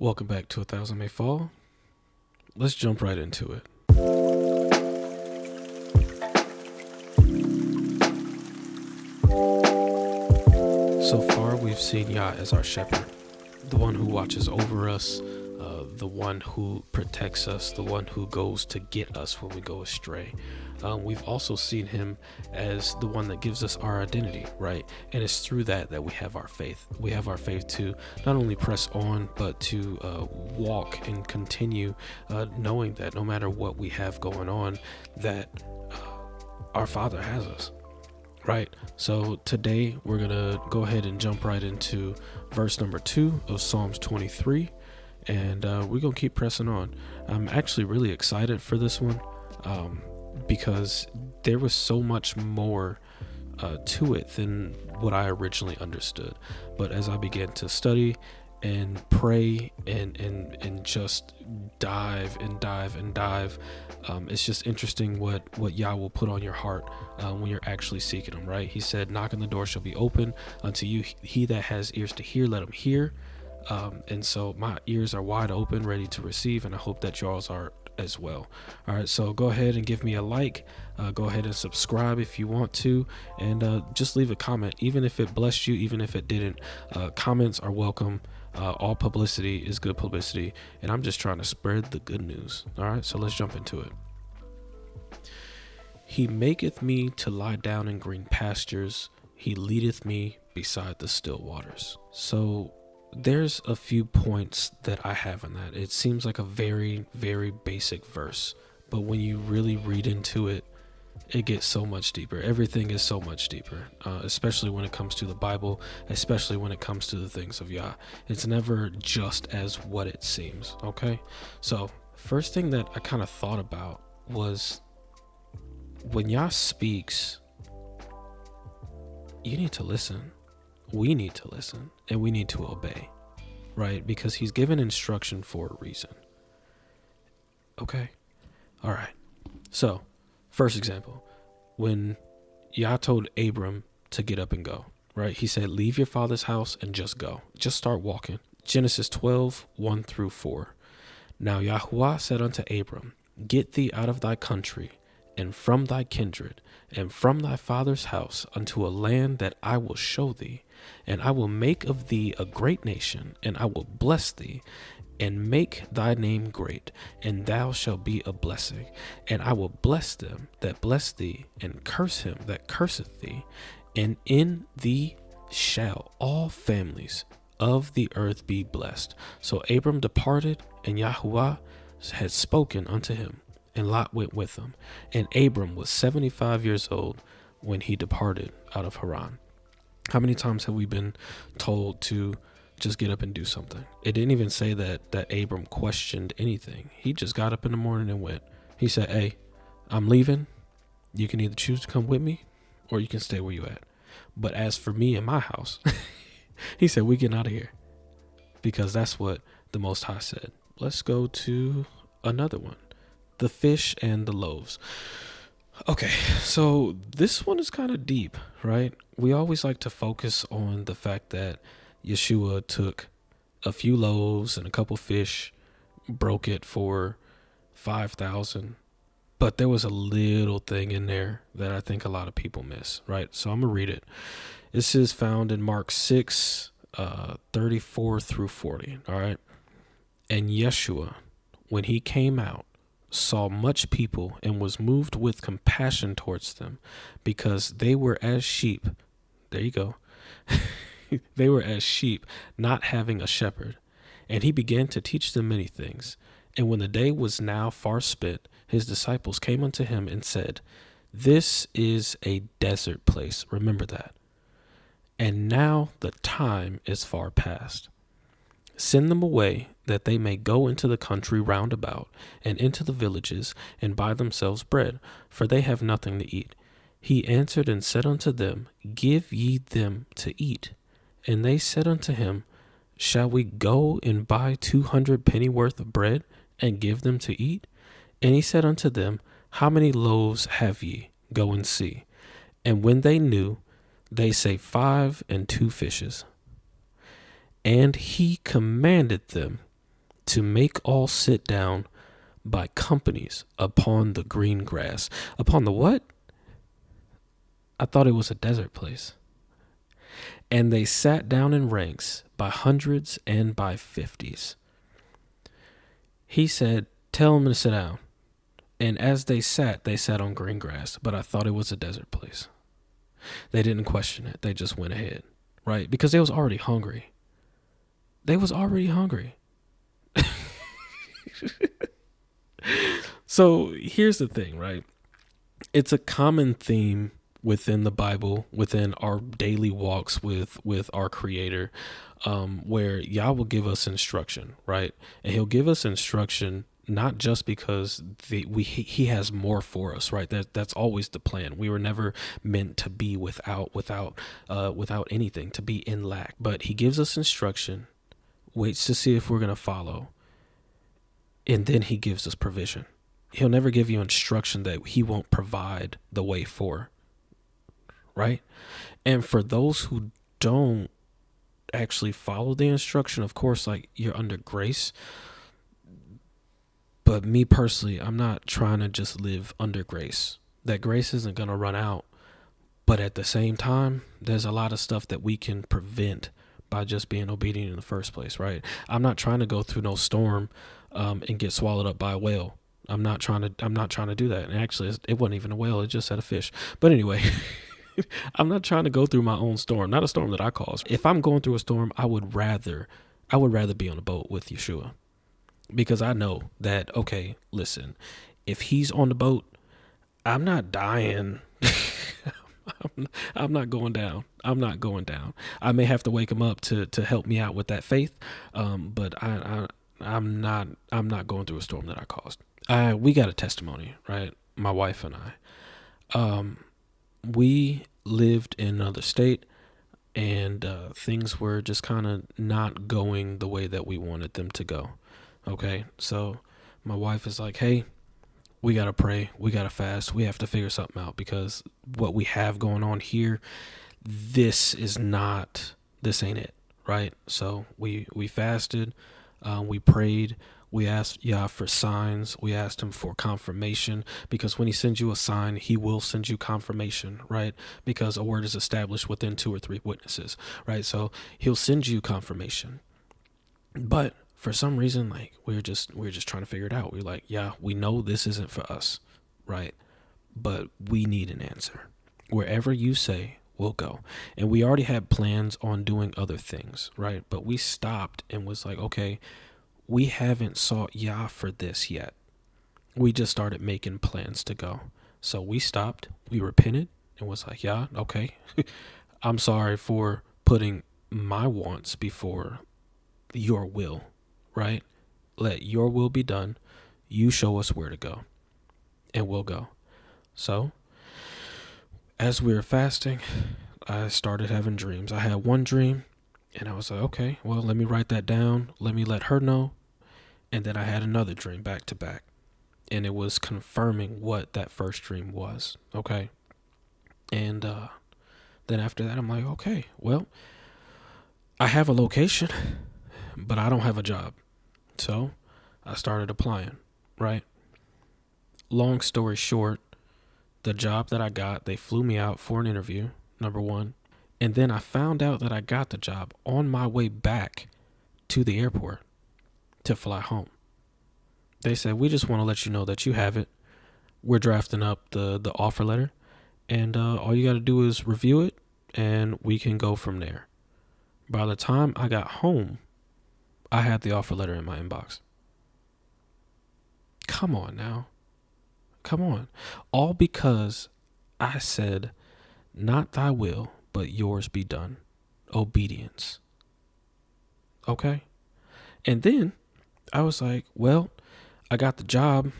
Welcome back to A Thousand May Fall. Let's jump right into it. So far, we've seen Yah as our shepherd, the one who watches over us, the one who protects us, the one who goes to get us when we go astray. We've also seen him as the one that gives us our identity, right? And it's through that we have our faith. We have our faith to not only press on, but to walk and continue knowing that no matter what we have going on, that our Father has us. Right. So today we're going to go ahead and jump right into verse number 2 of Psalms 23. And we're going to keep pressing on. I'm actually really excited for this one because there was so much more to it than what I originally understood. But as I began to study and pray and just dive, it's just interesting what Yah will put on your heart when you're actually seeking him, right? He said, knock on the door shall be open unto you. He that has ears to hear, let him hear. And so my ears are wide open, ready to receive, and I hope that yours are as well. All right, so go ahead and give me a like, go ahead and subscribe if you want to, and just leave a comment, even if it blessed you, even if it didn't. Comments are welcome. All publicity is good publicity, and I'm just trying to spread the good news. All right, so let's jump into it. He maketh me to lie down in green pastures. He leadeth me beside the still waters. So there's a few points that I have in that. It seems like a very, very basic verse, but when you really read into it, it gets so much deeper. Everything is so much deeper, especially when it comes to the Bible, especially when it comes to the things of Yah. It's never just as what it seems, okay? So first thing that I kind of thought about was when Yah speaks, you need to listen. We need to listen, and we need to obey, right? Because he's given instruction for a reason. Okay? All right. So, first example, when Yah told Abram to get up and go, right? He said, leave your father's house and just go. Just start walking. Genesis 12, 1 through 4. Now Yahuwah said unto Abram, get thee out of thy country, and from thy kindred, and from thy father's house, unto a land that I will show thee. And I will make of thee a great nation, and I will bless thee, and make thy name great, and thou shalt be a blessing. And I will bless them that bless thee, and curse him that curseth thee. And in thee shall all families of the earth be blessed. So Abram departed, and Yahuwah had spoken unto him, and Lot went with him. And Abram was 75 years old when he departed out of Haran. How many times have we been told to just get up and do something? It didn't even say that Abram questioned anything. He just got up in the morning and went. He said, hey, I'm leaving. You can either choose to come with me or you can stay where you at. But as for me and my house, he said, we getting out of here, because that's what the Most High said. Let's go to another one. The fish and the loaves. Okay, so this one is kind of deep, right? We always like to focus on the fact that Yeshua took a few loaves and a couple fish, broke it for 5,000. But there was a little thing in there that I think a lot of people miss, right? So I'm going to read it. This is found in Mark 6, 34 through 40, all right? And Yeshua, when he came out, saw much people and was moved with compassion towards them, because they were as sheep. There you go. They were as sheep, not having a shepherd. And he began to teach them many things. And when the day was now far spent, his disciples came unto him and said, this is a desert place. Remember that. And now the time is far past. Send them away, that they may go into the country round about, and into the villages, and buy themselves bread, for they have nothing to eat. He answered and said unto them, give ye them to eat. And they said unto him, shall we go and buy 200 pennyworth of bread, and give them to eat? And he said unto them, how many loaves have ye? Go and see. And when they knew, they say 5 and 2 fishes. And he commanded them to make all sit down by companies upon the green grass. Upon the what? I thought it was a desert place. And they sat down in ranks by hundreds and by fifties. He said, tell them to sit down. And as they sat on green grass, but I thought it was a desert place. They didn't question it. They just went ahead, right? Because they was already hungry. So here's the thing, right? It's a common theme within the Bible, within our daily walks with our Creator, where Yah will give us instruction, right? And He'll give us instruction not just because He has more for us, right? That's always the plan. We were never meant to be without anything, to be in lack. But He gives us instruction, waits to see if we're gonna follow, and then He gives us provision. He'll never give you instruction that He won't provide the way for, right? And for those who don't actually follow the instruction, of course, like, you're under grace. But me personally, I'm not trying to just live under grace. That grace isn't going to run out. But at the same time, there's a lot of stuff that we can prevent by just being obedient in the first place, right? I'm not trying to go through no storm and get swallowed up by a whale. I'm not trying to do that. And actually, it wasn't even a whale. It just had a fish. But anyway, I'm not trying to go through my own storm, not a storm that I caused. If I'm going through a storm, I would rather be on a boat with Yeshua, because I know that, okay, listen, if He's on the boat, I'm not dying. I'm not going down. I may have to wake Him up to help me out with that faith. But I'm not going through a storm that I caused. We got a testimony, right? My wife and I, we lived in another state, and things were just kind of not going the way that we wanted them to go. Okay, so my wife is like, hey, we got to pray. We got to fast. We have to figure something out, because what we have going on here, this ain't it, right? So we fasted, we prayed, we asked Yah for signs, we asked Him for confirmation, because when He sends you a sign, He will send you confirmation, right? Because a word is established within 2 or 3 witnesses, right? So He'll send you confirmation. But for some reason, like, we're just trying to figure it out. We're like, yeah, we know this isn't for us, right? But we need an answer. Wherever you say, we'll go. And we already had plans on doing other things, right? But we stopped and was like, okay, we haven't sought Yah for this yet. We just started making plans to go. So we stopped, we repented, and was like, Yah, okay, I'm sorry for putting my wants before your will, right? Let your will be done. You show us where to go, and we'll go. So as we were fasting, I started having dreams. I had one dream, and I was like, okay, well, let me write that down. Let me let her know. And then I had another dream back to back, and it was confirming what that first dream was. Okay. And then after that, I'm like, okay, well, I have a location, but I don't have a job. So I started applying, right? Long story short, the job that I got, they flew me out for an interview, number one. And then I found out that I got the job on my way back to the airport to fly home. They said, we just want to let you know that you have it. We're drafting up the offer letter, and all you got to do is review it, and we can go from there. By the time I got home, I had the offer letter in my inbox. Come on now. Come on. All because I said, not thy will, but yours be done. Obedience. Okay? And then I was like, well, I got the job,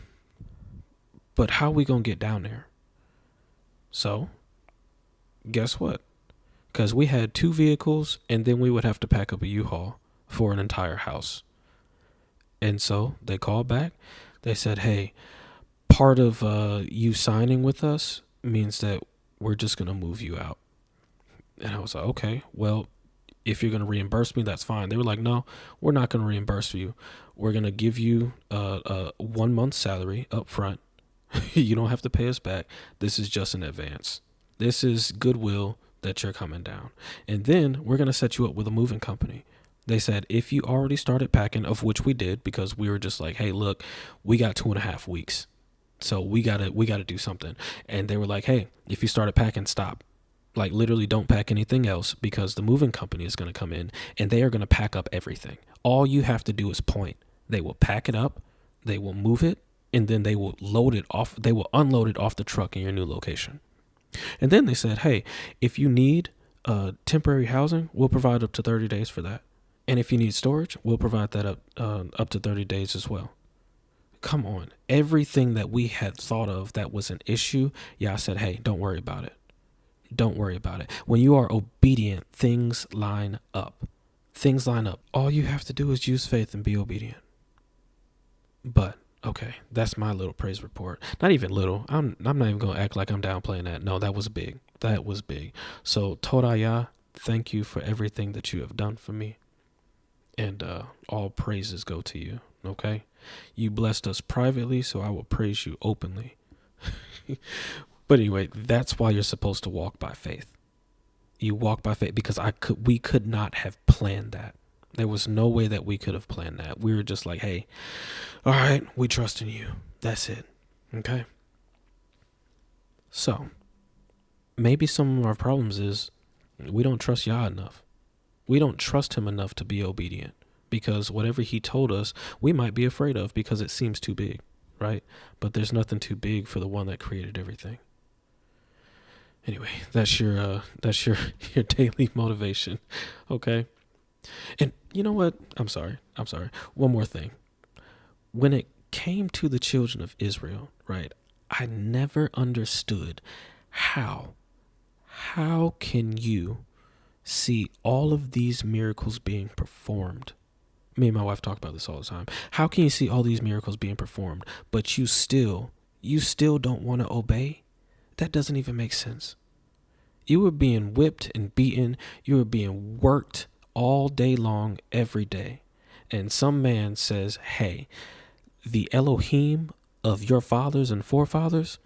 but how we going to get down there? So, guess what? Because we had 2 vehicles, and then we would have to pack up a U-Haul for an entire house. And so they called back. They said, hey, part of you signing with us means that we're just going to move you out. And I was like, okay, well, If you're going to reimburse me, that's fine. They were like, no, we're not going to reimburse you. We're going to give you a 1 month salary up front. You don't have to pay us back. This is just an advance. This is goodwill that you're coming down. And then we're going to set you up with a moving company. They said, if you already started packing, of which we did, because we were just like, hey, look, we got 2.5 weeks. So we gotta do something. And they were like, hey, if you started packing, stop. Like, literally don't pack anything else, because the moving company is going to come in and they are going to pack up everything. All you have to do is point. They will pack it up, they will move it, and then they will load it off. They will unload it off the truck in your new location. And then they said, hey, if you need temporary housing, we'll provide up to 30 days for that. And if you need storage, we'll provide that up to 30 days as well. Come on. Everything that we had thought of that was an issue, I said, hey, don't worry about it. Don't worry about it. When you are obedient, things line up. Things line up. All you have to do is use faith and be obedient. But, okay, that's my little praise report. Not even little. I'm not even going to act like I'm downplaying that. No, that was big. That was big. So, Torah, thank you for everything that you have done for me. And all praises go to you, okay? You blessed us privately, so I will praise you openly. But anyway, that's why you're supposed to walk by faith. You walk by faith because we could not have planned that. There was no way that we could have planned that. We were just like, hey, all right, we trust in you. That's it. Okay? So, maybe some of our problems is we don't trust Yah enough. We don't trust him enough to be obedient, because whatever he told us, we might be afraid of because it seems too big, right? But there's nothing too big for the one that created everything. Anyway, that's your daily motivation, okay? And you know what? I'm sorry. One more thing. When it came to the children of Israel, right, I never understood how can you see all of these miracles being performed? Me and my wife talk about this all the time. How can you see all these miracles being performed, but you still don't want to obey? That doesn't even make sense. You were being whipped and beaten. You were being worked all day long, every day. And some man says, hey, the Elohim of your fathers and forefathers,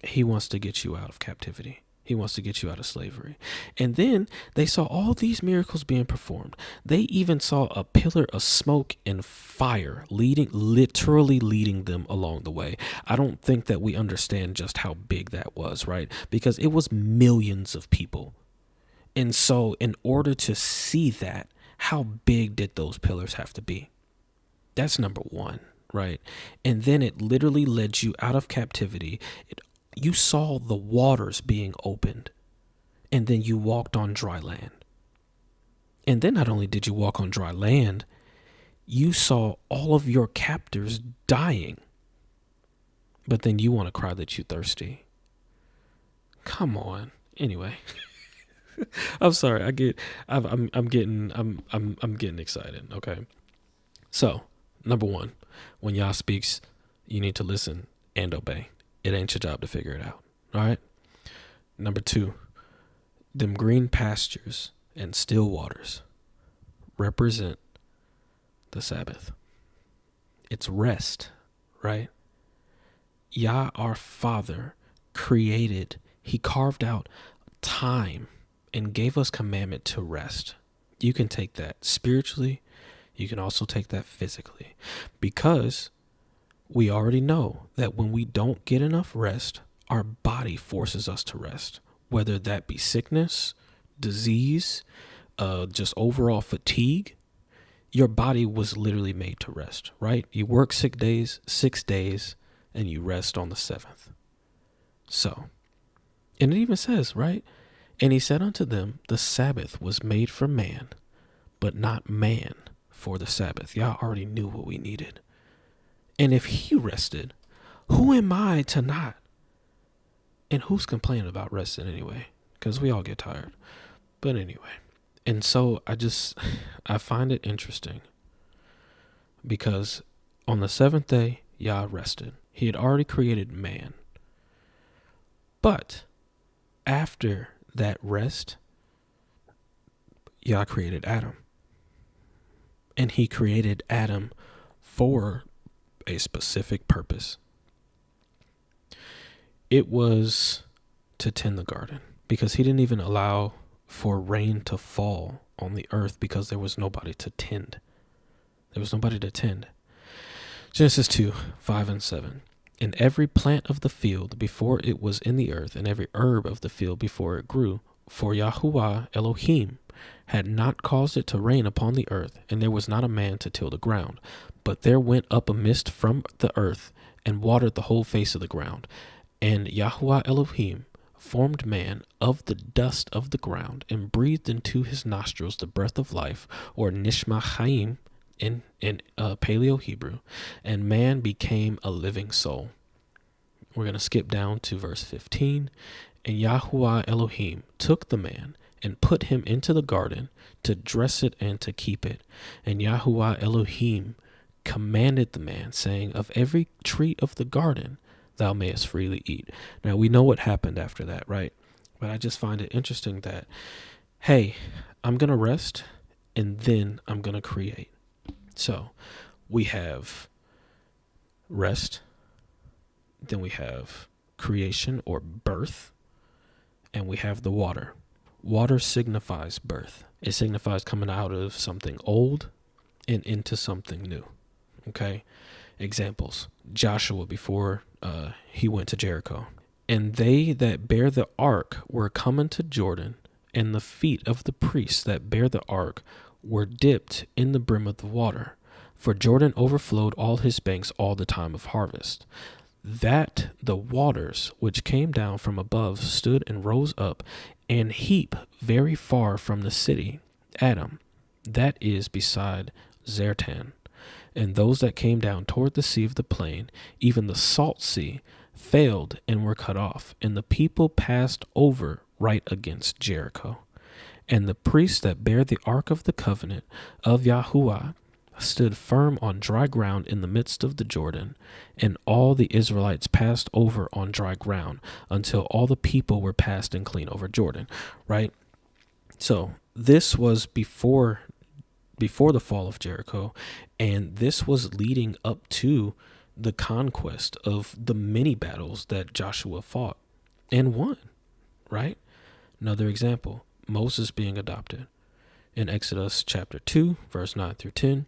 he wants to get you out of captivity. He wants to get you out of slavery. And then they saw all these miracles being performed. They even saw a pillar of smoke and fire literally leading them along the way. I don't think that we understand just how big that was, right? Because it was millions of people. And so in order to see that, how big did those pillars have to be? That's number one, right? And then it literally led you out of captivity. You saw the waters being opened, and then you walked on dry land. And then not only did you walk on dry land, you saw all of your captors dying. But then you want to cry that you're thirsty. Come on. Anyway, I'm sorry. I'm getting excited. Okay. So, number one, when Yah speaks, you need to listen and obey. It ain't your job to figure it out. All right. Number two, them green pastures and still waters represent the Sabbath. It's rest, right? Yah, our Father, he carved out time and gave us commandment to rest. You can take that spiritually. You can also take that physically, because we already know that when we don't get enough rest, our body forces us to rest, whether that be sickness, disease, just overall fatigue. Your body was literally made to rest, right? You work 6 days, and you rest on the 7th. So, and it even says, right? And he said unto them, the Sabbath was made for man, but not man for the Sabbath. Y'all already knew what we needed. And if he rested, who am I to not? And who's complaining about resting anyway? Because we all get tired. But anyway. And so I find it interesting, because on the 7th day, Yah rested. He had already created man. But after that rest, Yah created Adam. And he created Adam for a specific purpose. It was to tend the garden, because he didn't even allow for rain to fall on the earth because there was nobody to tend. There was nobody to tend. Genesis 2, 5 and 7. And every plant of the field before it was in the earth, and every herb of the field before it grew, for Yahuwah Elohim had not caused it to rain upon the earth, and there was not a man to till the ground. But there went up a mist from the earth, and watered the whole face of the ground. And Yahuwah Elohim formed man of the dust of the ground, and breathed into his nostrils the breath of life, or Nishma Chaim in Paleo Hebrew, and man became a living soul. We're going to skip down to verse 15. And Yahuwah Elohim took the man and put him into the garden to dress it and to keep it. And Yahuwah Elohim commanded the man, saying, of every tree of the garden thou mayest freely eat. Now we know what happened after that, right? But I just find it interesting that, hey, I'm going to rest and then I'm going to create. So we have rest, then we have creation or birth, and we have the water. Water signifies birth. It signifies coming out of something old and into something new. Okay? Examples. Joshua before he went to Jericho. And they that bear the ark were come unto Jordan, and the feet of the priests that bear the ark were dipped in the brim of the water. For Jordan overflowed all his banks all the time of harvest. That the waters which came down from above stood and rose up and heap very far from the city, Adam, that is beside Zertan. And those that came down toward the sea of the plain, even the salt sea, failed and were cut off. And the people passed over right against Jericho. And the priests that bear the ark of the covenant of Yahuwah stood firm on dry ground in the midst of the Jordan, and all the Israelites passed over on dry ground until all the people were passing clean over Jordan, right? So this was before the fall of Jericho, and this was leading up to the conquest of the many battles that Joshua fought and won, right? Another example, Moses being adopted. In Exodus chapter 2, verse 9 through 10,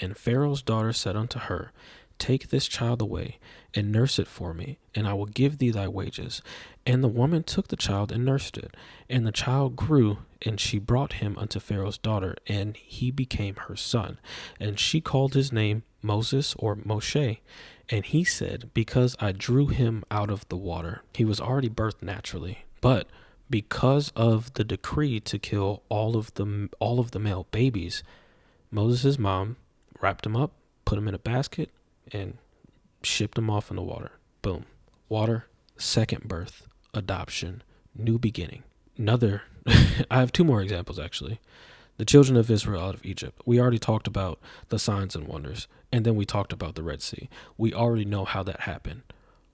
and Pharaoh's daughter said unto her, take this child away and nurse it for me, and I will give thee thy wages. And the woman took the child and nursed it. And the child grew, and she brought him unto Pharaoh's daughter, and he became her son. And she called his name Moses or Moshe. And he said, because I drew him out of the water. He was already birthed naturally, but because of the decree to kill all of the male babies, Moses' mom wrapped him up, put him in a basket, and shipped him off in the water. Boom. Water, second birth, adoption, new beginning. Another, I have two more examples actually. The children of Israel out of Egypt. We already talked about the signs and wonders, and then we talked about the Red Sea. We already know how that happened.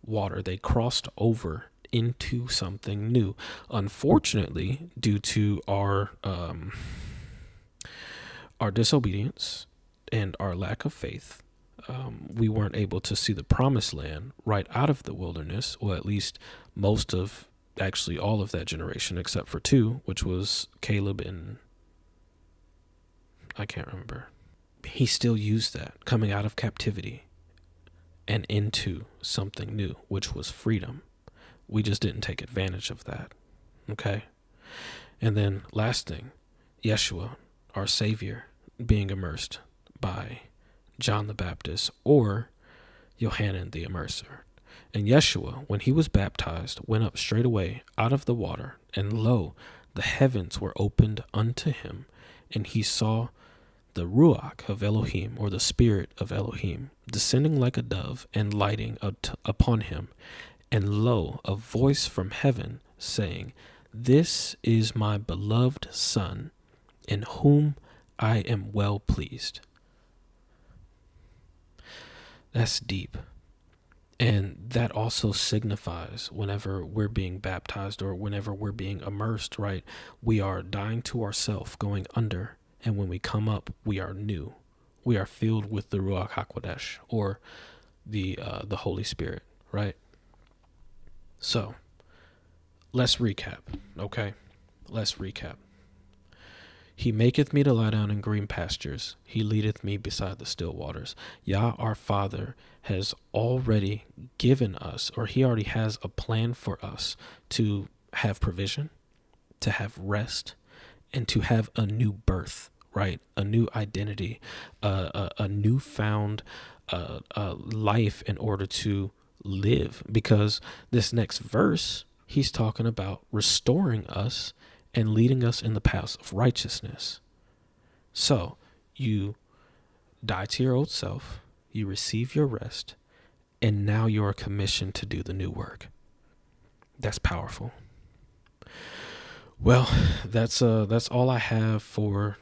Water, they crossed over into something new. Unfortunately, due to our disobedience and our lack of faith, we weren't able to see the promised land right out of the wilderness, or at least most of, actually all of that generation, except for two, which was Caleb and I can't remember. He still used that coming out of captivity and into something new, which was freedom. We just didn't take advantage of that. Okay. And then last thing, Yeshua, our Savior, being immersed by John the Baptist or Yohanan the Immerser. And Yeshua, when he was baptized, went up straightway out of the water, and lo, the heavens were opened unto him, and he saw the Ruach of Elohim, or the Spirit of Elohim, descending like a dove and lighting upon him. And lo, a voice from heaven saying, this is my beloved Son, in whom I am well pleased. That's deep. And that also signifies whenever we're being baptized or whenever we're being immersed, right? We are dying to ourself, going under. And when we come up, we are new. We are filled with the Ruach HaKodesh, or the Holy Spirit, right? So let's recap, okay? Let's recap. He maketh me to lie down in green pastures. He leadeth me beside the still waters. Yah, our Father, has already given us, or he already has a plan for us to have provision, to have rest, and to have a new birth, right? A new identity, a newfound life in order to live. Because this next verse, he's talking about restoring us and leading us in the paths of righteousness. So you die to your old self, you receive your rest, and now you are commissioned to do the new work. That's powerful. Well, that's all I have for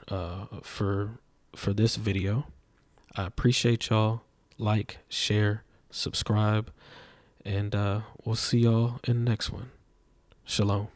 this video. I appreciate y'all. Like, share, subscribe, and we'll see y'all in the next one. Shalom.